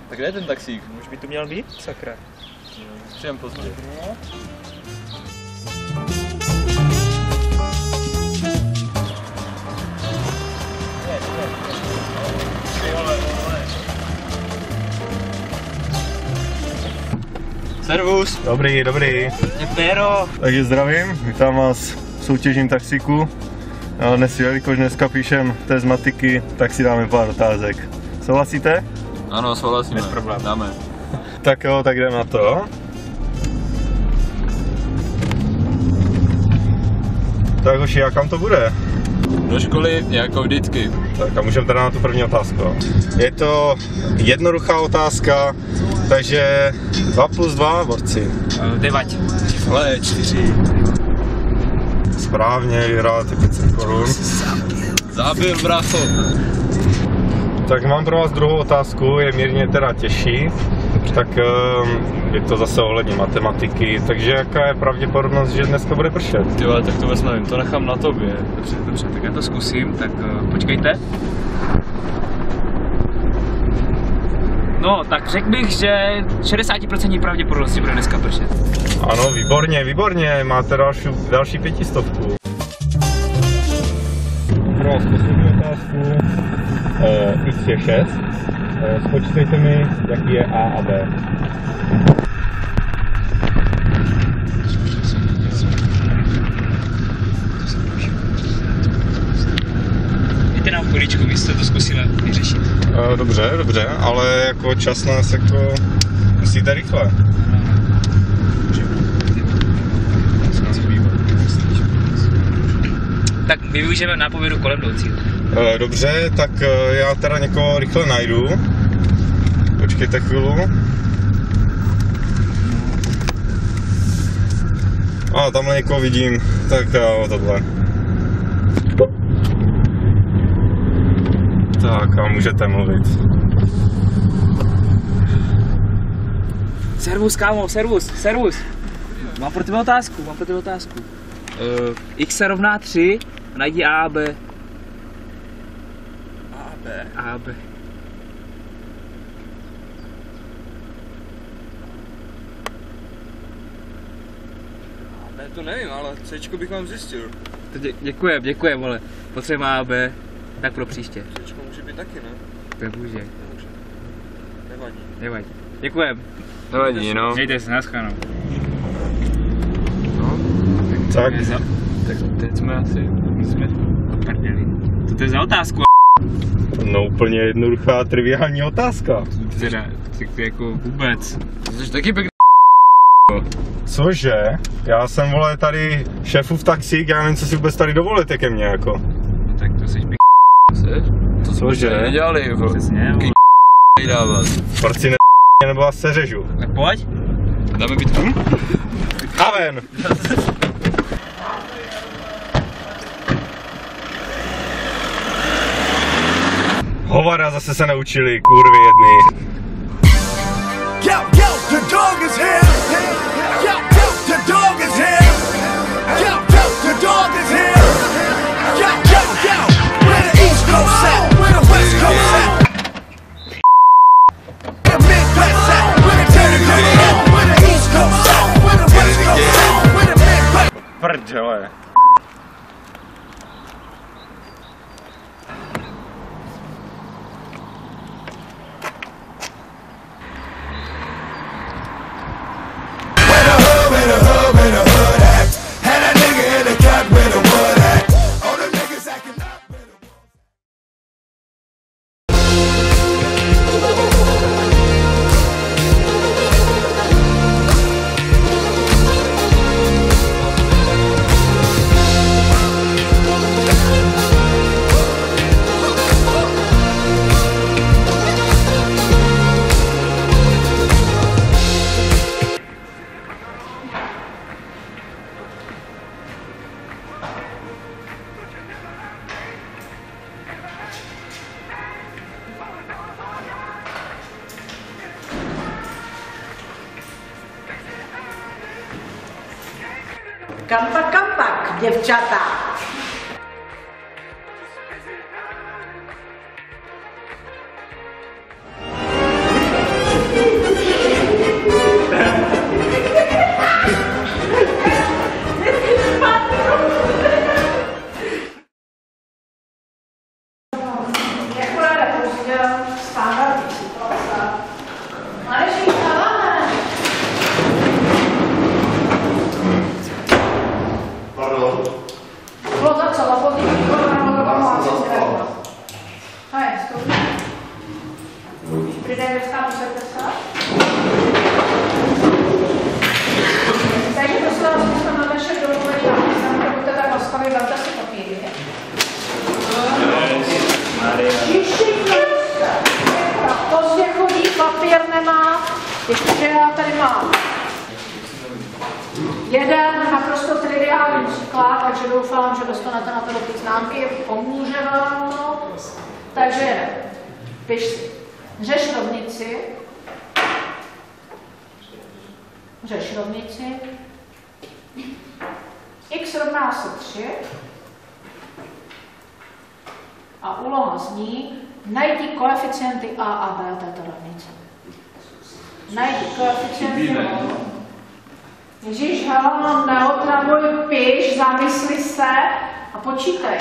Tak kde je ten taxík? Už by tu měl být, sakra. Přijem pozdě. Servus. Dobrý. Péro. Takže zdravím, vítám vás v soutěžním taxíku. A dnes, jelikož dneska píšem test matiky, tak si dáme pár otázek. Souhlasíte? Ano, souhlasíme. Bez problémů. Dáme. Tak jo, tak jdeme na to. Tak hoši, jak kam to bude? Do školy jako vždycky. Tak a můžeme teda na tu první otázku. Je to jednoduchá otázka, takže 2 + 2, borci. 9. Ale 4. Správně, vyhráte 500 korun. Zabil, bracho. Tak mám pro vás druhou otázku, je mírně teda těžší. Tak je to zase ohledně matematiky, takže jaká je pravděpodobnost, že dneska bude pršet? Ty vole, tak to vůbec nevím, to nechám na tobě. Dobře, tak já to zkusím, tak počkejte. No, tak řekl bych, že 60% pravděpodobnosti bude dneska pršet. Ano, výborně, máte další 500. Pro vás poslední otázku, x je 6, spočítejte mi, jaký je A a B. Dejte nám chviličku, my se to zkusíme vyřešit. Dobře, ale jako čas nás jako musíte rychle. Tak my využijeme nápovědu kolem jdoucího. Dobře, tak já teda někoho rychle najdu. Počkejte chvíli. A tamhle někoho vidím, tak jo, tohle. Tak a můžete mluvit. Servus, kámo, servus. Mám pro tebe otázku. X se rovná 3, najdi A a B. A a B. To nevím, ale Cčko bych vám zjistil. Děkujem, vole. Potřebujeme A a B, tak pro příště. Cčko může být taky, ne? Nemůže. Nevadí. Děkujem. Nevadí, no. Mějte se, naschledanou. Tak. Tak teď jsme asi, Prdeli. Co to je za otázku? No úplně jednoduchá triviální otázka. Teda, ty jako vůbec. ty jsi taky pěkný. Cože? Já jsem, vole, tady šéfův taxík, já nevím, co si vůbec tady dovolíte ke mně, jako. Tak to jsi To jsme Cože? tady nedělali, jako. přesně, vole. dávat. Porci nebo vás seřežu. Tak pojď. Dáme bitku? A ven! Hovada zase se naučili, kurvy jedny. Yo, the dog is here. Yo, the dog is here. Yo, the dog is here. Yo, where the East Coast at? Where the West Coast at? The Midwest at? Where the Tennessee at? Where the East Coast at? Where the West Coast at? Where the Midwest? Prdele. Kampak, děvčata. Pozdě chodí, papír nemá, ještě já tady mám jeden naprosto triviální příklad, takže doufám, že dostanete na to ty známky, pomůže vám to. Takže piš si, řeš rovnici, x rovná se 3 a úloha zní, najdi koeficienty a a b této rovnice. Najdi koeficienty. Ježíš, hele, neotravuj, piš, zamysli se a počítej.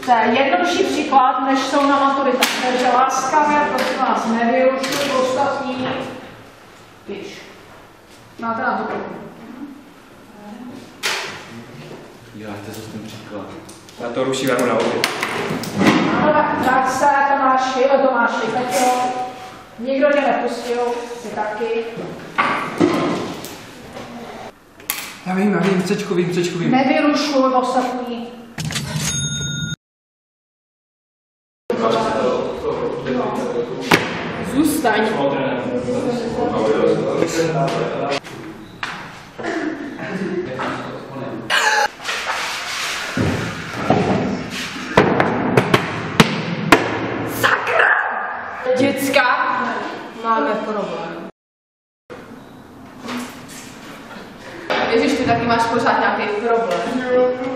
To je jednodušší příklad, než jsou na maturitách. Takže láskavě, prosím vás, nevyrušuj ostatní. Piš. Máte na to první. Děláte zase ten příklad. Já to ruším jako na oběd. Ano, tak se, Tomáši, Peťo. Nikdo tě nepustil, ty taky. Já vím, Cčko vím. Nevyrušuj ostatní. Zůstaň. Děcka, máme problém. Ježiš, ty taky máš pořád nějaký problém.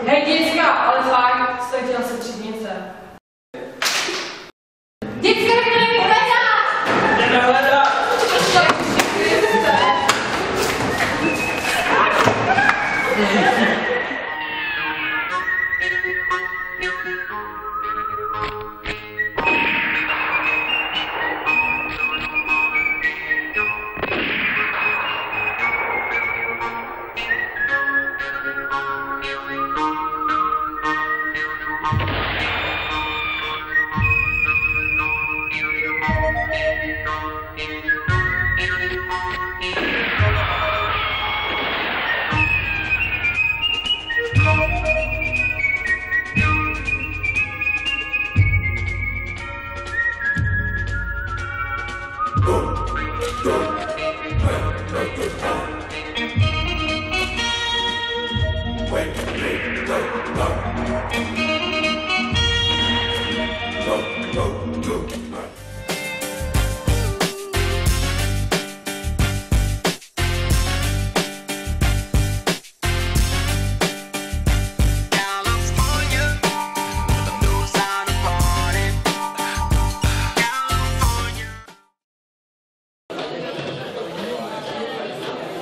Hej, děcka, ale fajn, stojí na se třídnice. Děcka, kde mi hledat? Jdeme hledat!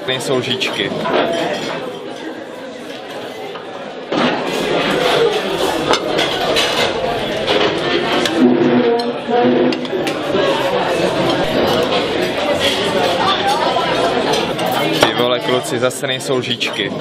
Nejsou lžičky. Ty vole kluci, zase nejsou lžičky.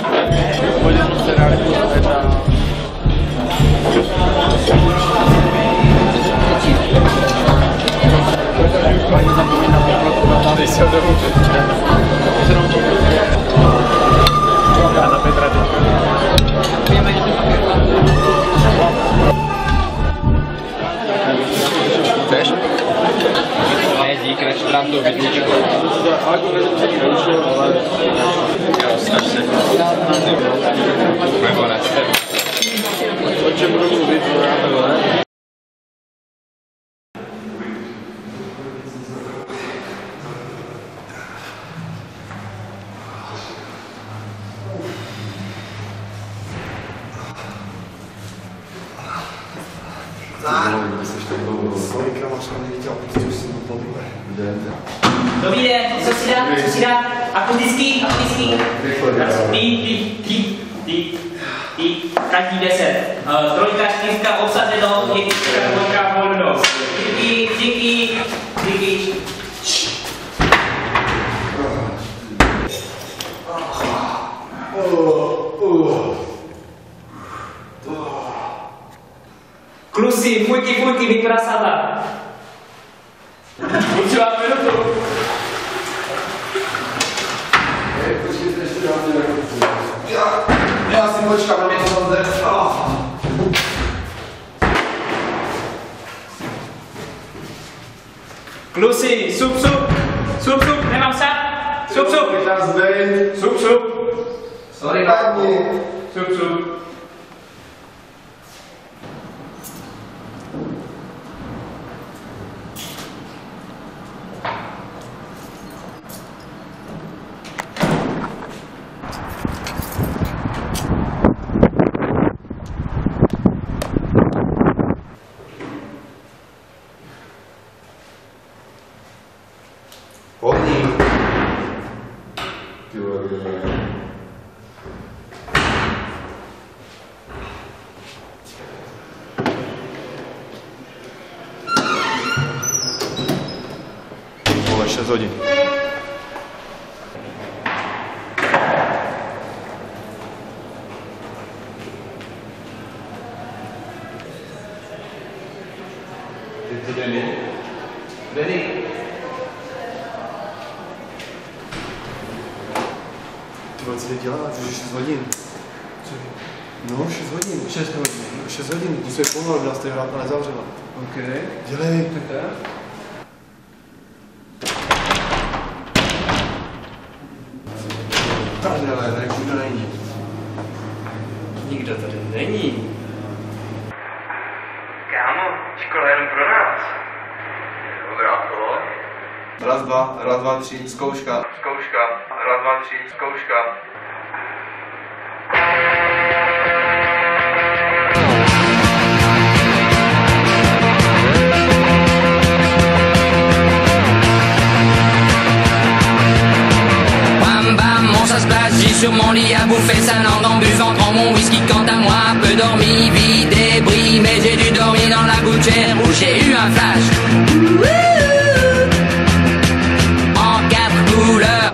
Chceš? Ne, dík, než dám tu vidničku. Jo, stav se. Nebo ne. O čem budu mluvit? Dobrý den, co si dá? Akustický. Každý 10. Trojka, čtyřka, obsazeno, jednička, dvojka, volno. Díky. Kluci, půjky, vyprasata. Určitě vám minutu. Já si počkám, aby to tam zde. Kluci, sup, nemám sám. Sup. Sorry, páni. Sup. Hodný. Ty vole. Vole, 6 hodin. Je to Denny. Co ty děláš? To je 6 hodin. No, 6 hodin. 6 hodin. Musí je pomalu, byla jste vrátna nezavřela. OK. Dělej. Prdele, tady nikdo není. Nikdo tady není. Kámo, škola jenom pro nás. Dobrá, to. Raz, dva, tři, zkouška. Raz, dva, tři, zkouška. Bam bam, on ça se passe, j'ai sur mon lit à bouffer sa langue en buvant grand mon whisky. Quant à moi, peu dormi, vie débris, mais j'ai dû dormir dans la gouttière où j'ai eu un flash. En 4 couleurs.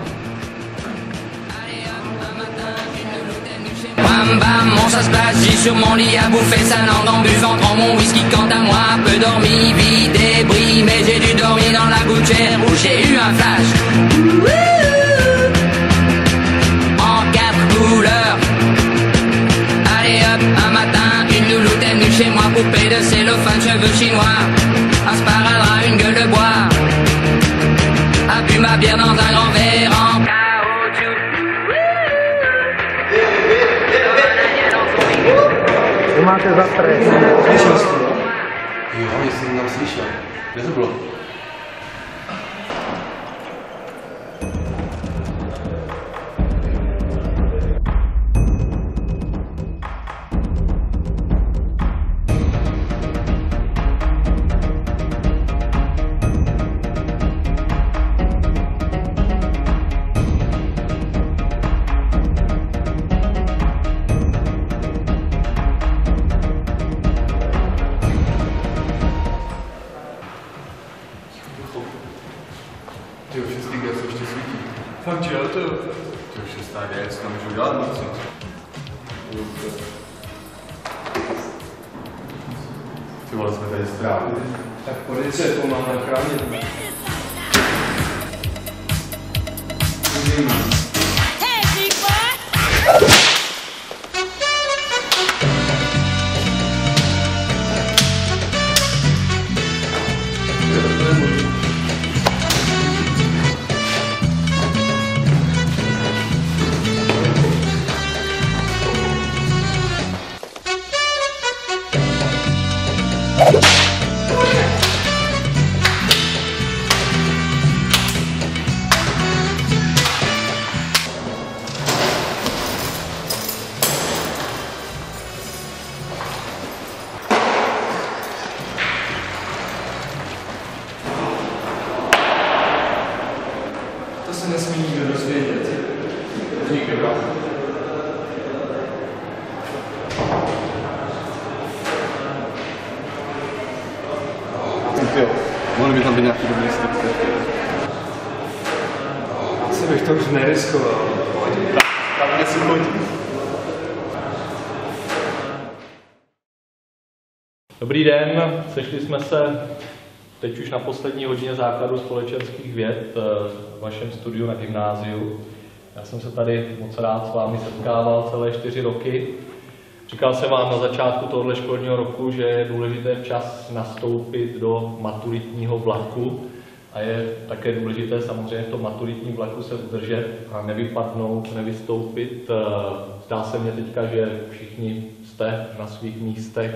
Bam bam, on ça se passe, j'ai sur mon lit à bouffer sa langue en buvant grand mon whisky. Quant à moi, peu dormi, vie débris, mais j'ai dû dormir dans la gouttière où j'ai eu un flash. En 4 couleurs. Allez hop, un matin, une louloute est venue chez moi, poupée de cellophane, cheveux chinois, un sparadrap, une gueule de bois, a bu ma bière dans un grand verre en caoutchouc. Máte za stres. Slyšel jsi to? Jo, jsem tam slyšel. Kde to bylo? Ty už všechny gaz ještě svítí. Fakt, jo, to. Ty už je stát věc, tam můžu dělat noci. Ty vole, jsme tady strávili. Tak policie pomáhá chránit. Mohli by tam být nějaký dobrý struktury. Asi bych to už neriskoval. Tak si chodí. Dobrý den, sešli jsme se teď už na poslední hodině základu společenských věd v vašem studiu na gymnáziu. Já jsem se tady moc rád s vámi setkával celé 4 roky. Říkal jsem vám na začátku tohoto školního roku, že je důležité včas nastoupit do maturitního vlaku a je také důležité samozřejmě v tom maturitním vlaku se udržet a nevypadnout, nevystoupit. Zdá se mně teďka, že všichni jste na svých místech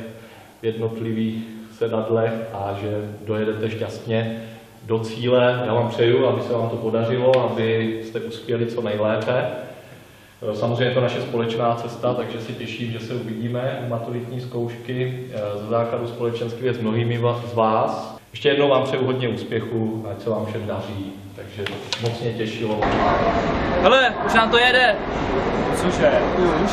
v jednotlivých sedadlech a že dojedete šťastně do cíle. Já vám přeju, aby se vám to podařilo, abyste uspěli co nejlépe. Samozřejmě je to naše společná cesta, takže si těším, že se uvidíme u maturitní zkoušky ze základu společenských věd s mnohými z vás. Ještě jednou vám přeju hodně úspěchu, ať se vám všem daří, takže moc mě těšilo. Hele, už nám to jede. Cože? Už.